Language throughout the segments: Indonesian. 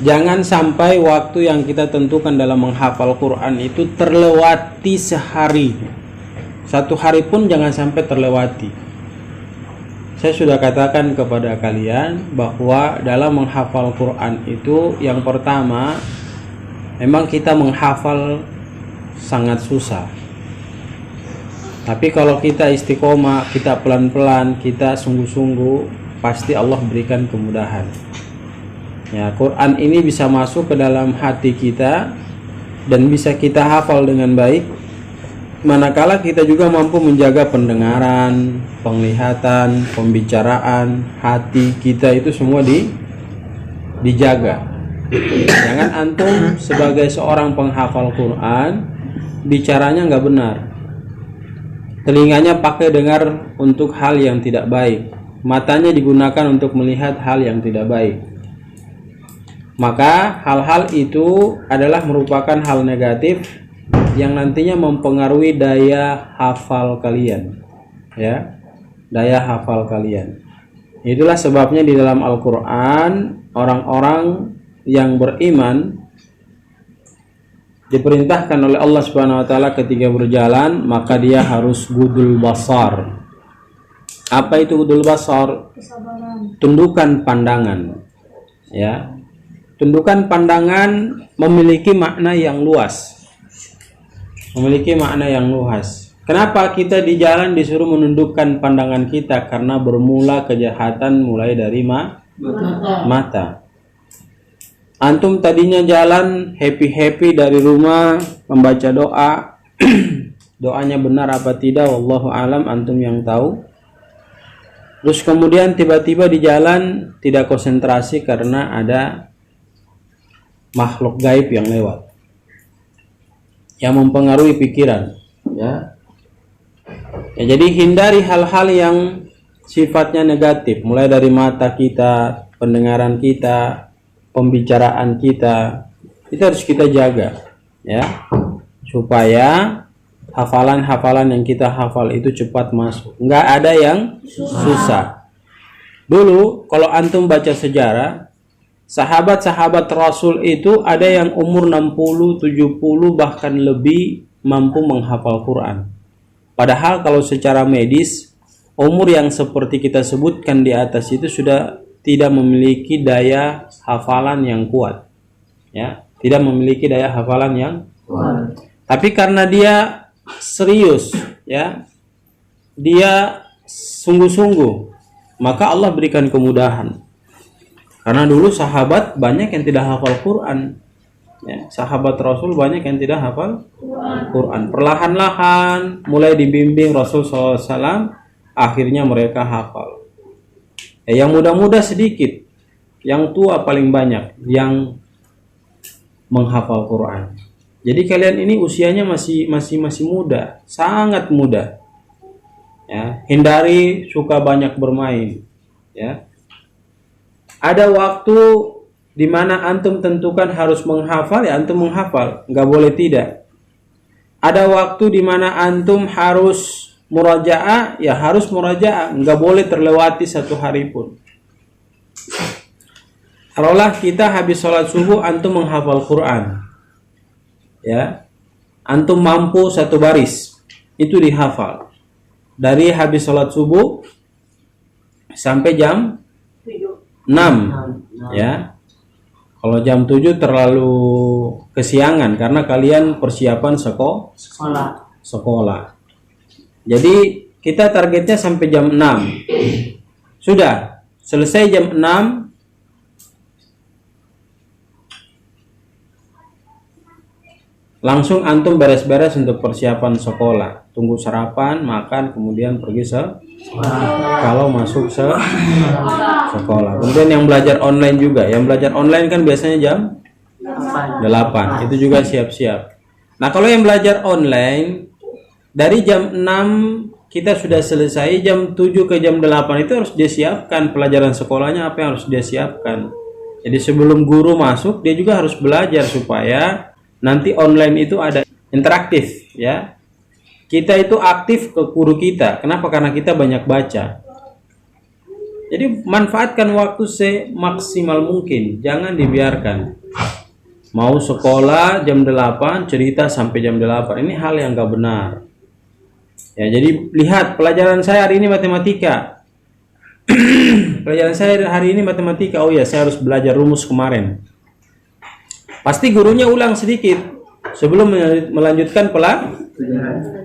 Jangan sampai waktu yang kita tentukan dalam menghafal Quran itu terlewati sehari. Satu hari pun jangan sampai terlewati. Saya sudah katakan kepada kalian bahwa dalam menghafal Quran itu yang pertama, memang kita menghafal sangat susah. Tapi kalau kita istiqomah, kita pelan-pelan, kita sungguh-sungguh, pasti Allah berikan kemudahan. Ya, Quran ini bisa masuk ke dalam hati kita dan bisa kita hafal dengan baik. Manakala kita juga mampu menjaga pendengaran, penglihatan, pembicaraan, hati kita itu semua dijaga. Jangan antum sebagai seorang penghafal Quran bicaranya nggak benar. Telinganya pakai dengar untuk hal yang tidak baik. Matanya digunakan untuk melihat hal yang tidak baik. Maka hal-hal itu adalah merupakan hal negatif yang nantinya mempengaruhi daya hafal kalian, ya, daya hafal kalian. Itulah sebabnya di dalam Al-Quran orang-orang yang beriman diperintahkan oleh Allah Subhanahu Wa Taala ketika berjalan maka dia harus gudul basar. Apa itu gudul basar? Tundukkan pandangan, ya. Tundukan pandangan memiliki makna yang luas. Memiliki makna yang luas. Kenapa kita di jalan disuruh menundukkan pandangan kita? Karena bermula kejahatan mulai dari mata. Antum tadinya jalan happy-happy dari rumah membaca doa. Doanya benar apa tidak? Wallahu alam, antum yang tahu. Terus kemudian tiba-tiba di jalan tidak konsentrasi karena ada makhluk gaib yang lewat yang mempengaruhi pikiran, ya. Jadi hindari hal-hal yang sifatnya negatif, mulai dari mata kita, pendengaran kita, pembicaraan kita, itu harus kita jaga, ya, supaya hafalan-hafalan yang kita hafal itu cepat masuk, nggak ada yang susah. Dulu kalau antum baca sejarah, sahabat-sahabat Rasul itu ada yang umur 60, 70 bahkan lebih mampu menghafal Quran. Padahal kalau secara medis umur yang seperti kita sebutkan di atas itu sudah tidak memiliki daya hafalan yang kuat. Ya, tidak memiliki daya hafalan yang kuat. Tapi karena dia serius, ya. Dia sungguh-sungguh, maka Allah berikan kemudahan. Karena dulu sahabat banyak yang tidak hafal Quran, ya, sahabat Rasul banyak yang tidak hafal Quran. Perlahan-lahan mulai dibimbing Rasul SAW, akhirnya mereka hafal. Yang muda-muda sedikit, yang tua paling banyak yang menghafal Quran. Jadi kalian ini usianya masih muda, sangat muda. Ya, hindari suka banyak bermain, ya. Ada waktu di mana antum tentukan harus menghafal, ya antum menghafal, nggak boleh tidak. Ada waktu di mana antum harus murajaah, ya harus murajaah, nggak boleh terlewati satu hari pun. Taruhlah kita habis sholat subuh, antum menghafal Quran, ya, antum mampu satu baris, itu dihafal. Dari habis sholat subuh sampai jam 6, ya. Kalau jam 7 terlalu kesiangan karena kalian persiapan sekolah. Jadi kita targetnya sampai jam 6. Sudah selesai jam 6, langsung antum beres-beres untuk persiapan sekolah. Tunggu sarapan, makan, kemudian pergi kalau masuk sekolah. Kemudian yang belajar online juga. Yang belajar online kan biasanya jam 8. Itu juga siap-siap. Nah, kalau yang belajar online dari jam 6 kita sudah selesai, jam 7 ke jam 8 itu harus dia siapkan pelajaran sekolahnya, apa yang harus dia siapkan. Jadi sebelum guru masuk, dia juga harus belajar supaya nanti online itu ada interaktif, ya. Kita itu aktif ke guru kita. Kenapa? Karena kita banyak baca. Jadi manfaatkan waktu semaksimal mungkin, jangan dibiarkan. Mau sekolah jam 8, cerita sampai jam 8. Ini hal yang gak benar. Ya, jadi lihat pelajaran saya hari ini matematika. Pelajaran saya hari ini matematika. Oh ya, saya harus belajar rumus kemarin. Pasti gurunya ulang sedikit sebelum melanjutkan pelajaran.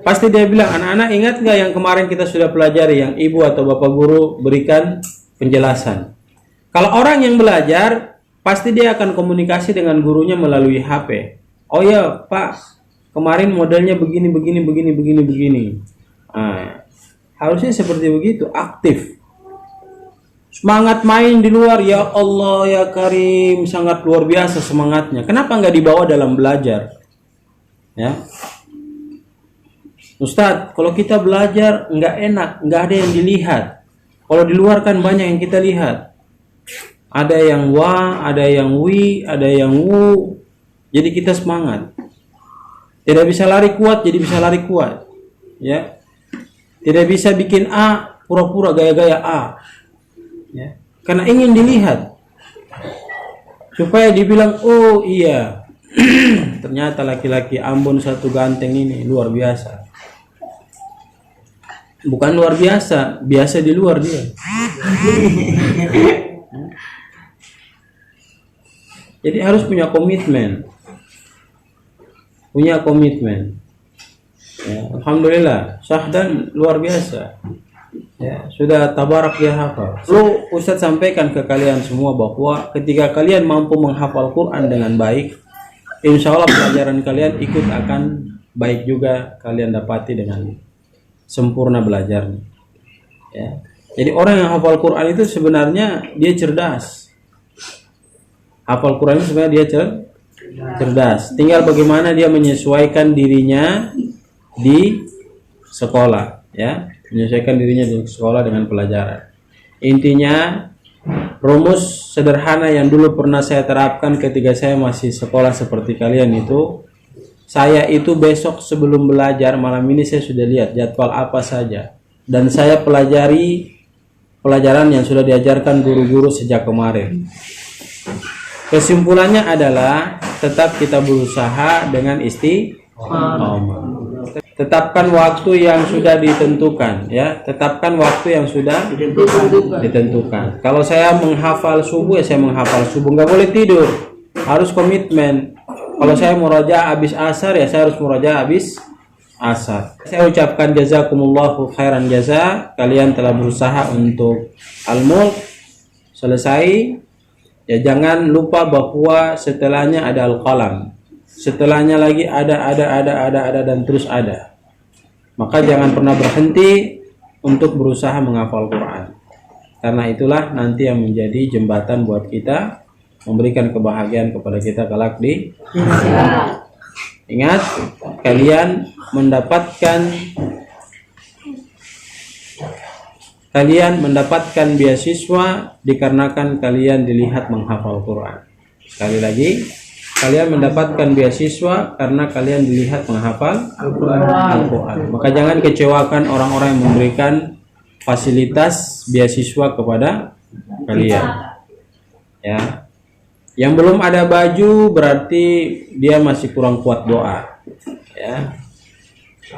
Pasti dia bilang, anak-anak ingat nggak yang kemarin kita sudah pelajari, yang ibu atau bapak guru berikan penjelasan. Kalau orang yang belajar, pasti dia akan komunikasi dengan gurunya melalui HP. Oh ya Pak, kemarin modelnya begini. Nah, harusnya seperti begitu, aktif. Semangat main di luar, ya Allah ya Karim, sangat luar biasa semangatnya. Kenapa nggak dibawa dalam belajar? Ya, Ustadz, kalau kita belajar nggak enak, nggak ada yang dilihat. Kalau di luar kan banyak yang kita lihat. Ada yang wa, ada yang wi, ada yang wu. Jadi kita semangat. Tidak bisa lari kuat, jadi bisa lari kuat. Ya, tidak bisa bikin A, pura-pura gaya-gaya A. Ya, karena ingin dilihat. Supaya dibilang, oh iya, ternyata laki-laki Ambon satu ganteng ini luar biasa. Bukan luar biasa, biasa di luar dia. Jadi harus punya komitmen. Punya komitmen. Ya, alhamdulillah, Syahdan luar biasa. Ya, sudah tabarak dia hafal. Lalu Ustadz sampaikan ke kalian semua bahwa ketika kalian mampu menghafal Quran dengan baik, insya Allah pelajaran kalian ikut akan baik juga, kalian dapati dengan sempurna belajarnya. Ya. Jadi orang yang hafal Quran itu sebenarnya dia cerdas. Hafal Quran itu sebenarnya dia cerdas. Tinggal bagaimana dia menyesuaikan dirinya di sekolah, ya. Menyesuaikan dirinya di sekolah dengan pelajaran. Intinya rumus sederhana yang dulu pernah saya terapkan ketika saya masih sekolah seperti kalian itu, saya itu besok sebelum belajar malam ini saya sudah lihat jadwal apa saja dan saya pelajari pelajaran yang sudah diajarkan guru-guru sejak kemarin. Kesimpulannya adalah tetap kita berusaha dengan istiqomah. Tetapkan waktu yang sudah ditentukan, ya. Tetapkan waktu yang sudah ditentukan. Kalau saya menghafal subuh, ya saya menghafal subuh. Nggak boleh tidur, harus komitmen. Kalau saya murajaah habis asar, ya saya harus murajaah habis asar. Saya ucapkan jazakumullahu khairan jaza. Kalian telah berusaha untuk al-mulk selesai. Ya jangan lupa bahwa setelahnya ada al-qalam. Setelahnya lagi ada dan terus ada. Maka jangan pernah berhenti untuk berusaha menghafal Quran. Karena itulah nanti yang menjadi jembatan buat kita, memberikan kebahagiaan kepada kita kelak di akhirat. Ingat, kalian mendapatkan beasiswa dikarenakan kalian dilihat menghafal Quran. Sekali lagi, kalian mendapatkan beasiswa karena kalian dilihat menghafal Al-Quran. Maka jangan kecewakan orang-orang yang memberikan fasilitas beasiswa kepada kalian. Ya, yang belum ada baju berarti dia masih kurang kuat doa. Ya,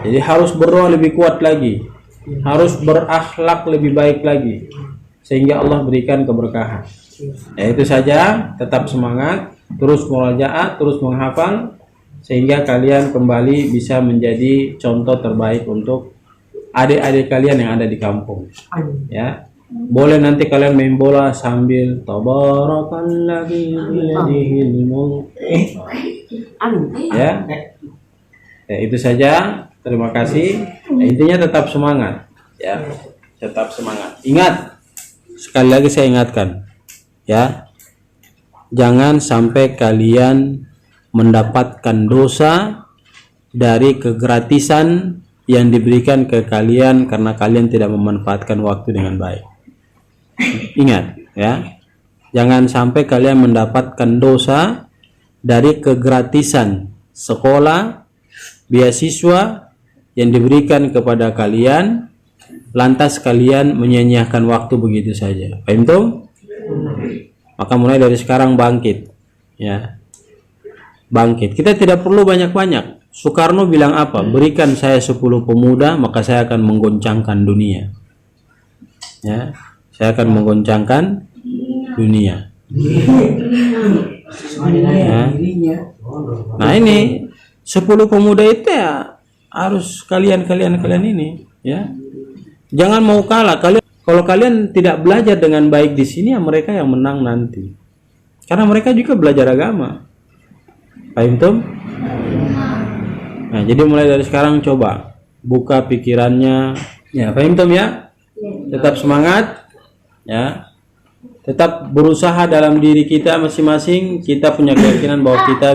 jadi harus berdoa lebih kuat lagi, harus berakhlak lebih baik lagi, sehingga Allah berikan keberkahan. Ya itu saja, tetap semangat, terus murajaah, terus menghafal, sehingga kalian kembali bisa menjadi contoh terbaik untuk adik-adik kalian yang ada di kampung. Ya, boleh nanti kalian main bola sambil tabarakalladzi biyadihil mulk. Ya, itu saja. Terima kasih. Intinya tetap semangat. Ya, tetap semangat. Ingat, sekali lagi saya ingatkan, ya, jangan sampai kalian mendapatkan dosa dari kegratisan yang diberikan ke kalian karena kalian tidak memanfaatkan waktu dengan baik. Ingat, ya, jangan sampai kalian mendapatkan dosa dari kegratisan sekolah, beasiswa yang diberikan kepada kalian lantas kalian menyia-nyiakan waktu begitu saja. Paham tuh? Maka mulai dari sekarang bangkit, ya. Bangkit. Kita tidak perlu banyak-banyak. Soekarno bilang apa? Berikan saya 10 pemuda, maka saya akan menggoncangkan dunia. Ya, saya akan menggoncangkan dunia. Ya. Nah ini 10 pemuda itu ya harus kalian ini, ya. Jangan mau kalah. Kalau kalian tidak belajar dengan baik di sini, ya mereka yang menang nanti. Karena mereka juga belajar agama. Paham tuh? Nah, jadi mulai dari sekarang coba buka pikirannya. Ya, paham tuh ya? Tetap semangat, ya. Tetap berusaha dalam diri kita masing-masing. Kita punya keyakinan bahwa kita